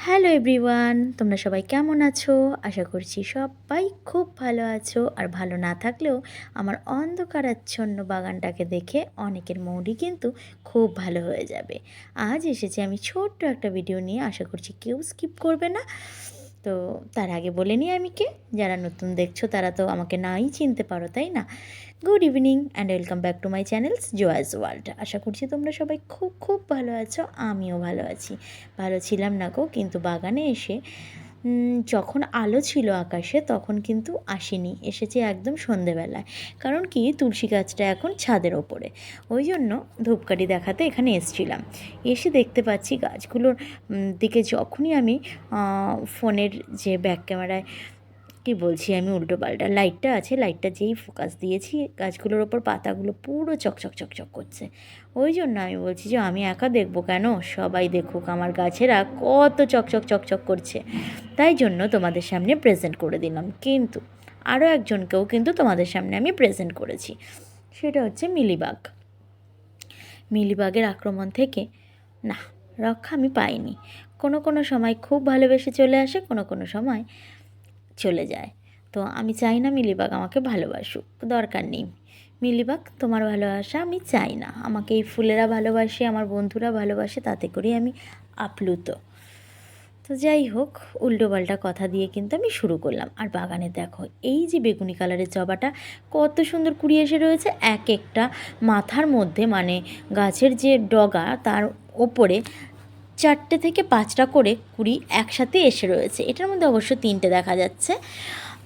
Hello everyone, তোমরা সবাই কেমন আছো? আশা করছি সবাই খুব ভালো আছো। আর ভালো না থাকলেও আমার অন্ধকারাচ্ছন্ন বাগানটাকে দেখে অনেকের মুডই কিন্তু খুব ভালো হয়ে যাবে। আজ এসেছি আমি ছোট্ট একটা ভিডিও নিয়ে, আশা করছি কেউ স্কিপ করবে না। তো তার আগে বলে নিই আমি কে। যারা নতুন দেখছো তারা তো আমাকে নাই চিনতে পারো, তাই না? Good evening and welcome back to my channels Joya's world. আশা করছি তোমরা সবাই খুব খুব ভালো আছো, আমিও ভালো আছি। ভালো ছিলাম না গো, কিন্তু বাগানে এসে যখন আলো ছিল আকাশে তখন কিন্তু আসিনি, এসেছি একদম সন্ধেবেলায়। কারণ কি, তুলসী গাছটা এখন ছাদের ওপরে, ওই জন্য ধূপকাঠি দেখাতে এখানে এসেছিলাম। এসে দেখতে পাচ্ছি গাছগুলোর দিকে যখনই আমি ফোনের যে ব্যাক ক্যামেরায় কি বলছি আমি উল্টো পাল্টা, লাইটটা আছে, লাইটটা যেই ফোকাস দিয়েছি গাছগুলোর ওপর পাতাগুলো পুরো চকচক চকচক করছে। ওই জন্য আমি বলছি যে আমি একা দেখবো কেন, সবাই দেখুক আমার গাছেরা কত চকচক চকচক করছে। তাই জন্য তোমাদের সামনে প্রেজেন্ট করে দিলাম। কিন্তু আরও একজনকেও কিন্তু তোমাদের সামনে আমি প্রেজেন্ট করেছি, সেটা হচ্ছে মিলিবাগ। মিলিবাগের আক্রমণ থেকে না রক্ষা আমি পাইনি। কোনো কোনো সময় খুব ভালোবেসে চলে আসে, কোনো কোনো সময় চলে যায়। তো আমি চাই না মিলিবাগ আমাকে ভালোবাসুক, দরকার নেই। মিলিবাগ, তোমার ভালোবাসা আমি চাই না। আমাকে এই ফুলেরা ভালোবাসে, আমার বন্ধুরা ভালোবাসে, তাতে করে আমি আপ্লুত। তো যাই হোক, উল্টোপাল্টা কথা দিয়ে কিন্তু আমি শুরু করলাম। আর বাগানে দেখো, এই যে বেগুনি কালারের জবাটা কত সুন্দর কুড়ি এসে রয়েছে এক একটা মাথার মধ্যে, মানে গাছের যে ডগা তার ওপরে 4টে থেকে 5টা করে কুড়ি একসাথে এসে রয়েছে। এটার মধ্যে অবশ্য 3টে দেখা যাচ্ছে।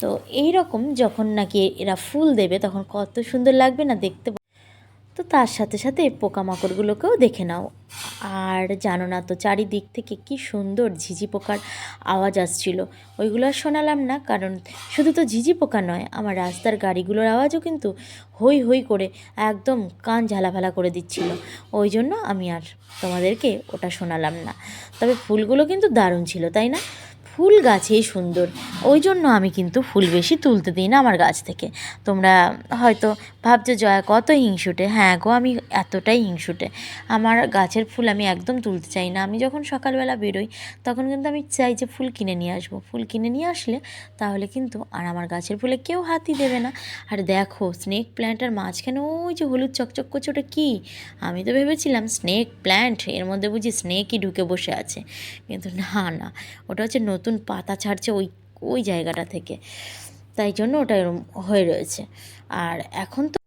তো এই রকম যখন নাকি এরা ফুল দেবে তখন কত সুন্দর লাগবে না দেখতে। তো তার সাথে সাথে পোকামাকড়গুলোকেও দেখে নাও। আর জানো না তো, চারিদিক থেকে কি সুন্দর ঝিঝি পোকার আওয়াজ আসছিল। ওইগুলো আর শোনালাম না, কারণ শুধু তো ঝিঝি পোকা নয়, আমার রাস্তার গাড়িগুলোর আওয়াজও কিন্তু হই হই করে একদম কান ঝালাফালা করে দিচ্ছিল। ওই জন্য আমি আর তোমাদেরকে ওটা শোনালাম না। তবে ফুলগুলো কিন্তু দারুণ ছিল, তাই না? ফুল গাছেই সুন্দর, ওই জন্য আমি কিন্তু ফুল বেশি তুলতে দিই না আমার গাছ থেকে। তোমরা হয়তো ভাবছো জয়া কত হিংসুটে। হ্যাঁ গো, আমি এতটাই হিংসুটে। আমার গাছের ফুল আমি একদম তুলতে চাই না। আমি যখন সকালবেলা বেরোই তখন কিন্তু আমি চাই যে ফুল কিনে নিয়ে আসবো। ফুল কিনে নিয়ে আসলে তাহলে কিন্তু আর আমার গাছের ফুলে কেউ হাতই দেবে না। আর দেখো, স্নেক প্ল্যান্টের মাঝখানে ওই যে হলুদ চকচক করছে, ওটা কী? আমি তো ভেবেছিলাম স্নেক প্ল্যান্ট, এর মধ্যে বুঝি স্নেকই ঢুকে বসে আছে। কিন্তু না না, ওটা হচ্ছে নতুন পাতা ছাড়ছে ওই ওই জায়গাটা থেকে, তাই জন্য ওটা এরম হয়ে রয়েছে। আর এখন তো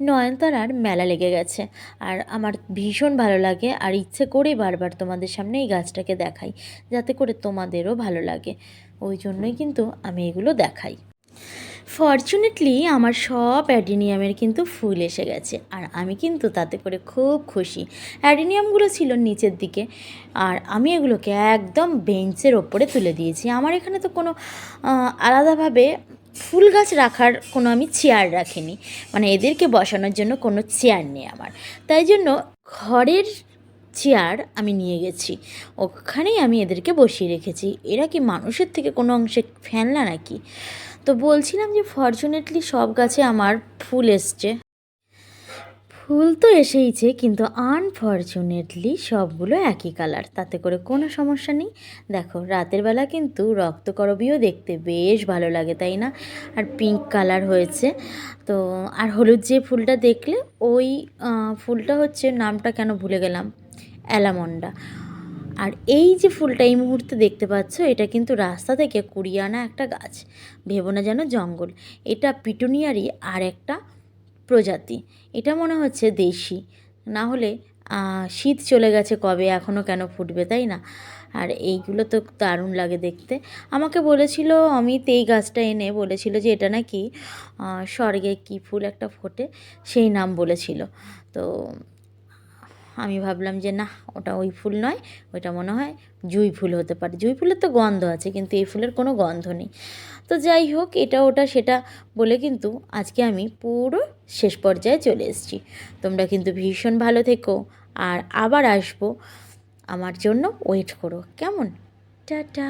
নয়নতারার মেলা লেগে গেছে, আর আমার ভীষণ ভালো লাগে, আর ইচ্ছে করেই বারবার তোমাদের সামনে এই গাছটাকে দেখাই, যাতে করে তোমাদেরও ভালো লাগে। ওই জন্যই কিন্তু আমি এগুলো দেখাই। ফরচুনেটলি আমার সব অ্যাডিনিয়ামের কিন্তু ফুল এসে গেছে, আর আমি কিন্তু তাতে করে খুব খুশি। অ্যাডিনিয়ামগুলো ছিল নিচের দিকে, আর আমি এগুলোকে একদম বেঞ্চের ওপরে তুলে দিয়েছি। আমার এখানে তো কোনো আলাদাভাবে ফুল গাছ রাখার কোনো আমি চেয়ার রাখিনি, মানে এদেরকে বসানোর জন্য কোনো চেয়ার নেই আমার। তাই জন্য ঘরের চেয়ার আমি নিয়ে গেছি, ওখানেই আমি এদেরকে বসিয়ে রেখেছি। এরা কি মানুষের থেকে কোনো অংশে ফেলনা নাকি? তো বলছিলাম যে ফরচুনেটলি সব গাছে আমার ফুল এসছে। ফুল তো এসেইছে, কিন্তু আনফরচুনেটলি সবগুলো একই কালার, তাতে করে কোনো সমস্যা নেই। দেখো, রাতের বেলা কিন্তু রক্তকরবীও দেখতে বেশ ভালো লাগে, তাই না? আর পিঙ্ক কালার হয়েছে। তো আর হলুদ যে ফুলটা দেখলে, ওই ফুলটা হচ্ছে, নামটা কেন ভুলে গেলাম, অ্যালামন্ডা। আর এই যে ফুলটা এই মুহূর্তে দেখতে পাচ্ছ, এটা কিন্তু রাস্তা থেকে কুড়িয়ে আনা একটা গাছ, ভেবো না যেন জঙ্গল। এটা পিটুনিয়ারই আর একটা প্রজাতি। এটা মনে হচ্ছে দেশি, না হলে শীত চলে গেছে কবে, এখনও কেন ফুটবে, তাই না? আর এইগুলো তো দারুণ লাগে দেখতে। আমাকে বলেছিল অমিত, এই গাছটা এনে বলেছিল যে এটা নাকি স্বর্গে কী ফুল একটা ফোটে, সেই নাম বলেছিল। তো আমি ভাবলাম যে না, ওটা ওই ফুল নয়, ওইটা মনে হয় জুঁই ফুল হতে পারে। জুঁই ফুলের তো গন্ধ আছে, কিন্তু এই ফুলের কোনো গন্ধ নেই। তো যাই হোক, এটা ওটা সেটা বলে কিন্তু আজকে আমি পুরো শেষ পর্যায়ে চলে এসেছি। তোমরা কিন্তু ভীষণ ভালো থেকো, আর আবার আসবো, আমার জন্য ওয়েট করো, কেমন? টাটা।